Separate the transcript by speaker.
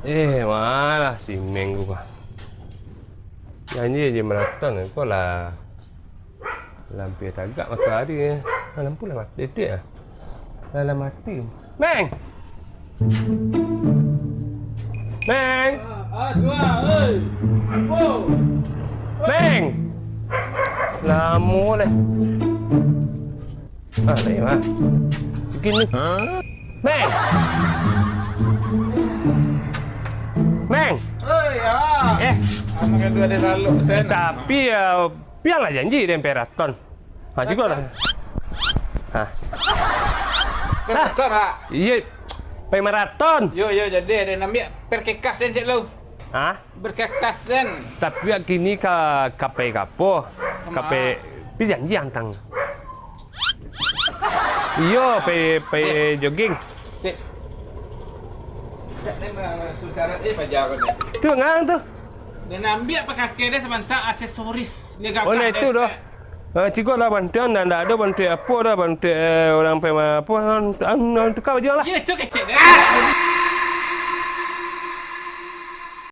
Speaker 1: Malah si Meng gua. Nyanyi aja maraton kau lah. Lampu tagak maka hari ni. Lampu lah mati dia. Lah mati. Meng. Meng.
Speaker 2: Dua, oi. Oh.
Speaker 1: Meng. Lama leh. Ni mah. Begini. Meng. Meng.
Speaker 2: Oi, anak dua dia lalu sen.
Speaker 1: Tapi biarlah janji dia peraton. Juga lah.
Speaker 2: Maraton
Speaker 1: Iya. Pergi maraton.
Speaker 2: Yo jadi ada namanya perkekas sen cek lu. Berkekas sen.
Speaker 1: Tapi kini ka kape kapo. Kape pi janji antang. Iyo pe jogging.
Speaker 2: Sip. Tak ada susah pajak kau ni.
Speaker 1: Tu ngang tu.
Speaker 2: Dia nambil apa kaki dia sebentar aksesoris dia gagah.
Speaker 1: Oh, itu dah. Cikgu lah bantuan dan ada bantuan apa dah bantuan orang pema apa tukar baju lah.
Speaker 2: Ya, itu kecil dah.